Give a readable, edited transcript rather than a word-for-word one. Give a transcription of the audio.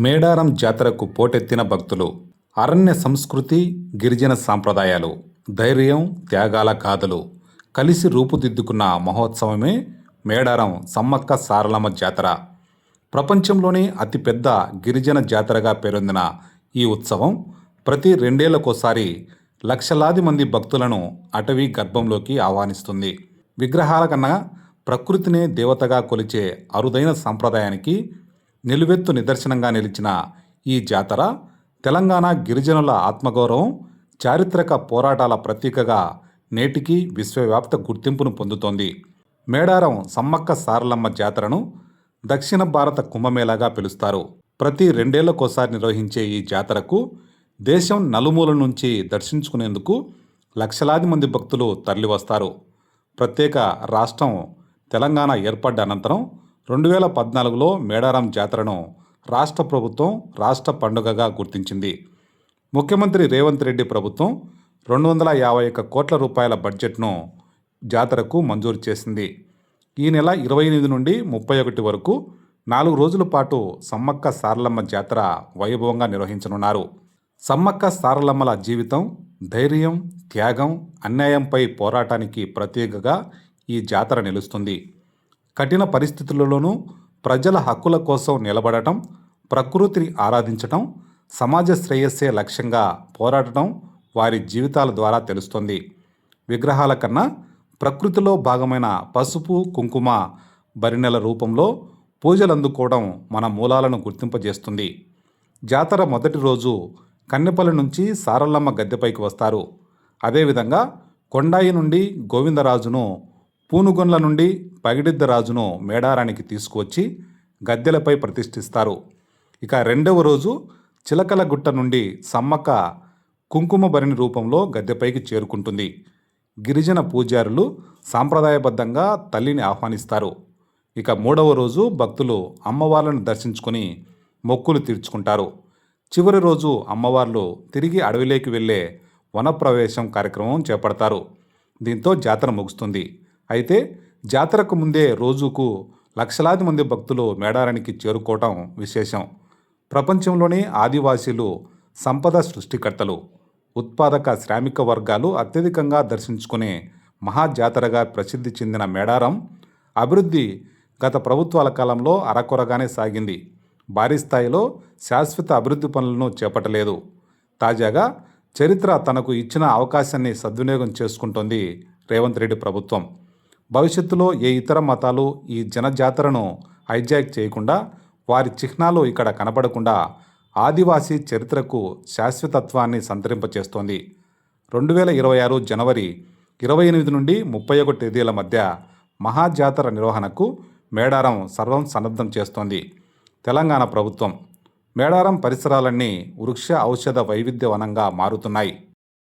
మేడారం జాతరకు పోటెత్తిన భక్తులు. అరణ్య సంస్కృతి, గిరిజన సాంప్రదాయాలు, ధైర్యం, త్యాగాల గాథలు కలిసి రూపుదిద్దుకున్న మహోత్సవమే మేడారం సమ్మక్క సారలమ్మ జాతర. ప్రపంచంలోనే అతిపెద్ద గిరిజన జాతరగా పేరొందిన ఈ ఉత్సవం ప్రతి రెండేళ్లకోసారి లక్షలాది మంది భక్తులను అటవీ గర్భంలోకి ఆహ్వానిస్తుంది. విగ్రహాల కన్నా ప్రకృతినే దేవతగా కొలిచే అరుదైన సంప్రదాయానికి నిలువెత్తు నిదర్శనంగా నిలిచిన ఈ జాతర తెలంగాణ గిరిజనుల ఆత్మగౌరవం, చారిత్రక పోరాటాల ప్రతీకగా నేటికీ విశ్వవ్యాప్త గుర్తింపును పొందుతోంది. మేడారం సమ్మక్క సారలమ్మ జాతరను దక్షిణ భారత కుంభమేళాగా పిలుస్తారు. ప్రతి రెండేళ్లకోసారి నిర్వహించే ఈ జాతరకు దేశం నలుమూల నుంచి దర్శించుకునేందుకు లక్షలాది మంది భక్తులు తరలివస్తారు. ప్రత్యేక రాష్ట్రం తెలంగాణ ఏర్పడ్డ అనంతరం 2014లో మేడారం జాతరను రాష్ట్ర ప్రభుత్వం రాష్ట్ర పండుగగా గుర్తించింది. ముఖ్యమంత్రి రేవంత్ రెడ్డి ప్రభుత్వం 251 కోట్ల రూపాయల బడ్జెట్ను జాతరకు మంజూరు చేసింది. ఈ నెల 28 నుండి 31 వరకు 4 రోజుల పాటు సమ్మక్క సారలమ్మ జాతర వైభవంగా నిర్వహించనున్నారు. సమ్మక్క సారలమ్మల జీవితం, ధైర్యం, త్యాగం, అన్యాయంపై పోరాటానికి ప్రతీకగా ఈ జాతర నిలుస్తుంది. కఠిన పరిస్థితులలోనూ ప్రజల హక్కుల కోసం నిలబడటం, ప్రకృతిని ఆరాధించటం, సమాజ శ్రేయస్సే లక్ష్యంగా పోరాడటం వారి జీవితాల ద్వారా తెలుస్తుంది. విగ్రహాల కన్నా ప్రకృతిలో భాగమైన పసుపు, కుంకుమ బరినెల రూపంలో పూజలు అందుకోవడం మన మూలాలను గుర్తింపజేస్తుంది. జాతర మొదటి రోజు కన్నెపల్లి నుంచి సారలమ్మ గద్దెపైకి వస్తారు. అదేవిధంగా కొండాయి నుండి గోవిందరాజును, పూనుగొండ్ల నుండి పగిడిద్దరాజును మేడారానికి తీసుకువచ్చి గద్దెలపై ప్రతిష్ఠిస్తారు. ఇక రెండవ రోజు చిలకలగుట్ట నుండి సమ్మక్క కుంకుమ భరిణి రూపంలో గద్దెపైకి చేరుకుంటుంది. గిరిజన పూజారులు సాంప్రదాయబద్ధంగా తల్లిని ఆహ్వానిస్తారు. ఇక మూడవ రోజు భక్తులు అమ్మవార్లను దర్శించుకొని మొక్కులు తీర్చుకుంటారు. చివరి రోజు అమ్మవార్లు తిరిగి అడవిలోకి వెళ్ళే వనప్రవేశం కార్యక్రమం చేపడతారు. దీంతో జాతర ముగుస్తుంది. అయితే జాతరకు ముందే రోజుకు లక్షలాది మంది భక్తులు మేడారానికి చేరుకోవటం విశేషం. ప్రపంచంలోని ఆదివాసీలు సంపద సృష్టికర్తలు, ఉత్పాదక శ్రామిక వర్గాలు అత్యధికంగా దర్శించుకునే మహాజాతరగా ప్రసిద్ధి చెందిన మేడారం అభివృద్ధి గత ప్రభుత్వాల కాలంలో అరకొరగానే సాగింది. భారీ స్థాయిలో శాశ్వత అభివృద్ధి పనులను చేపట్టలేదు. తాజాగా చరిత్ర తనకు ఇచ్చిన అవకాశాన్ని సద్వినియోగం చేసుకుంటోంది రేవంత్ రెడ్డి ప్రభుత్వం. భవిష్యత్తులో ఏ ఇతర మతాలు ఈ జనజాతరను హైజాక్ చేయకుండా, వారి చిహ్నాలు ఇక్కడ కనపడకుండా ఆదివాసీ చరిత్రకు శాశ్వతత్వాన్ని సంతరింపచేస్తోంది. 2026 జనవరి 28 నుండి 31 తేదీల మధ్య మహాజాతర నిర్వహణకు మేడారం సర్వం సన్నద్ధం చేస్తోంది తెలంగాణ ప్రభుత్వం. మేడారం పరిసరాలన్నీ వృక్ష ఔషధ వైవిధ్య వనంగా మారుతున్నాయి.